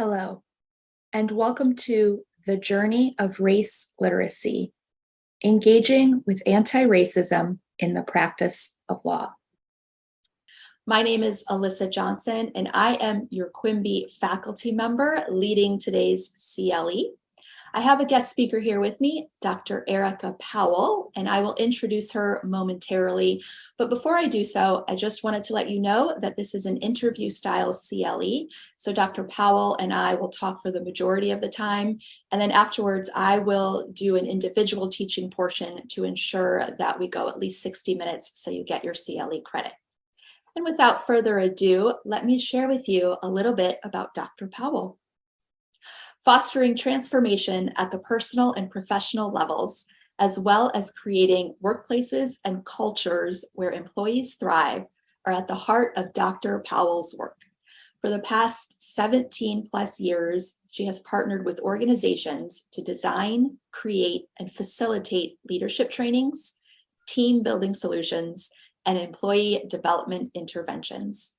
Hello, and welcome to The Journey of Race Literacy, Engaging with Anti-Racism in the Practice of Law. My name is Alyssa Johnson, and I am your Quimbee faculty member leading today's CLE. I have a guest speaker here with me, Dr. Erica Powell, and I will introduce her momentarily. But before I do so, I just wanted to let you know that this is an interview style CLE. So Dr. Powell and I will talk for the majority of the time. And then afterwards, I will do an individual teaching portion to ensure that we go at least 60 minutes so you get your CLE credit. And without further ado, let me share with you a little bit about Dr. Powell. Fostering transformation at the personal and professional levels, as well as creating workplaces and cultures where employees thrive, are at the heart of Dr. Powell's work. For the past 17 plus years, she has partnered with organizations to design, create, and facilitate leadership trainings, team building solutions, and employee development interventions.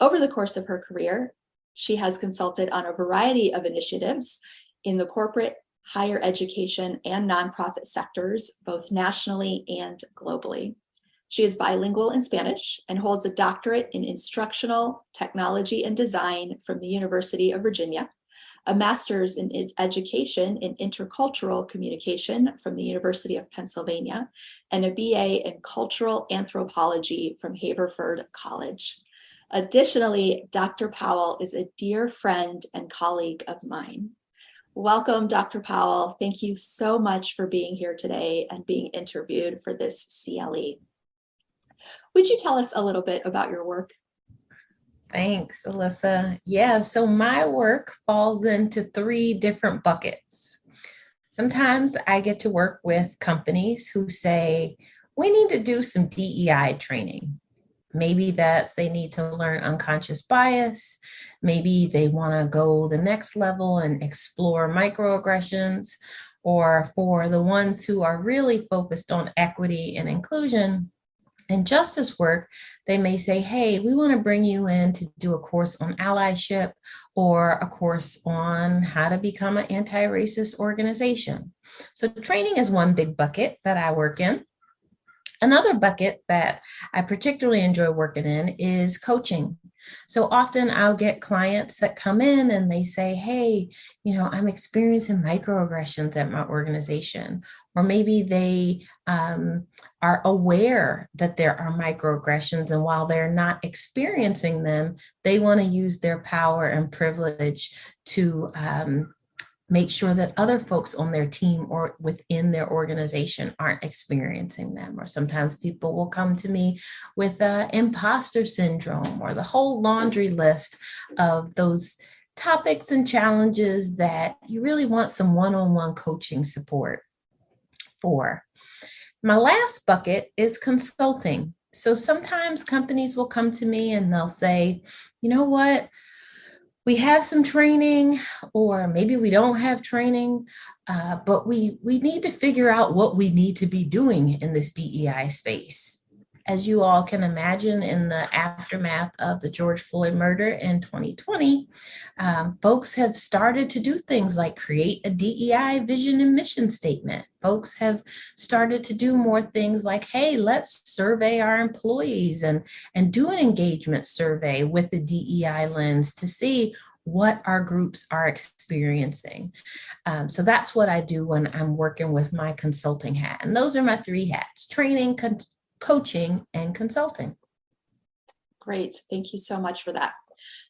Over the course of her career, she has consulted on a variety of initiatives in the corporate, higher education, and nonprofit sectors, both nationally and globally. She is bilingual in Spanish and holds a doctorate in instructional technology and design from the University of Virginia, a master's in education in intercultural communication from the University of Pennsylvania, and a BA in cultural anthropology from Haverford College. Additionally, Dr. Powell is a dear friend and colleague of mine. Welcome, Dr. Powell. Thank you so much for being here today and being interviewed for this CLE. Would you tell us a little bit about your work? Thanks, Alyssa. Yeah, so my work falls into three different buckets. Sometimes I get to work with companies who say, we need to do some DEI training. Maybe that's they need to learn unconscious bias. Maybe they want to go the next level and explore microaggressions. Or for the ones who are really focused on equity and inclusion and justice work, they may say, hey, we want to bring you in to do a course on allyship or a course on how to become an anti-racist organization. So training is one big bucket that I work in. Another bucket that I particularly enjoy working in is coaching. So often I'll get clients that come in and they say, hey, I'm experiencing microaggressions at my organization. Or maybe they are aware that there are microaggressions, and while they're not experiencing them, they want to use their power and privilege to make sure that other folks on their team or within their organization aren't experiencing them. Or sometimes people will come to me with imposter syndrome or the whole laundry list of those topics and challenges that you really want some one-on-one coaching support for. My last bucket is consulting. So sometimes companies will come to me and they'll say, you know what? We have some training, or maybe we don't have training, but we need to figure out what we need to be doing in this DEI space. As you all can imagine, in the aftermath of the George Floyd murder in 2020, folks have started to do things like create a DEI vision and mission statement. Folks have started to do more things like, hey, let's survey our employees and do an engagement survey with the DEI lens to see what our groups are experiencing. So that's what I do when I'm working with my consulting hat. And those are my three hats: training, coaching, and consulting. Great. Thank you so much for that.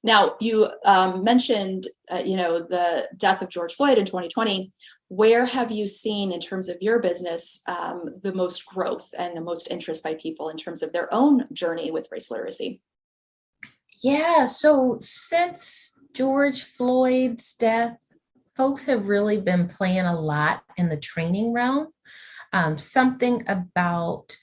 Now, you mentioned, the death of George Floyd in 2020. Where have you seen, in terms of your business, the most growth and the most interest by people in terms of their own journey with race literacy? Yeah, so since George Floyd's death, folks have really been playing a lot in the training realm. Something about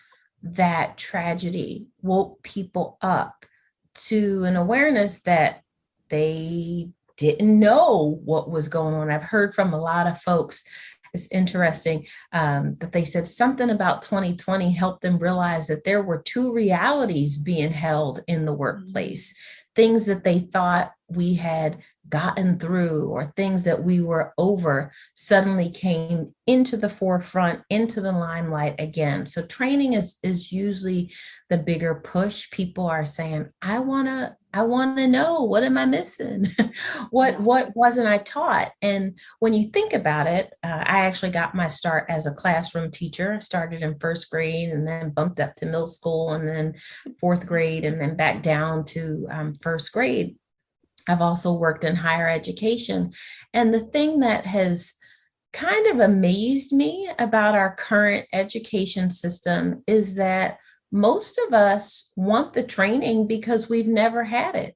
that tragedy woke people up to an awareness that they didn't know what was going on. I've heard from a lot of folks, it's interesting, that they said something about 2020 helped them realize that there were two realities being held in the workplace, things that they thought we had gotten through or things that we were over suddenly came into the forefront, into the limelight again. So training is usually the bigger push. People are saying, I wanna know, what am I missing? What wasn't I taught? And when you think about it, I actually got my start as a classroom teacher. I started in first grade and then bumped up to middle school and then fourth grade and then back down to first grade. I've also worked in higher education. And the thing that has kind of amazed me about our current education system is that most of us want the training because we've never had it.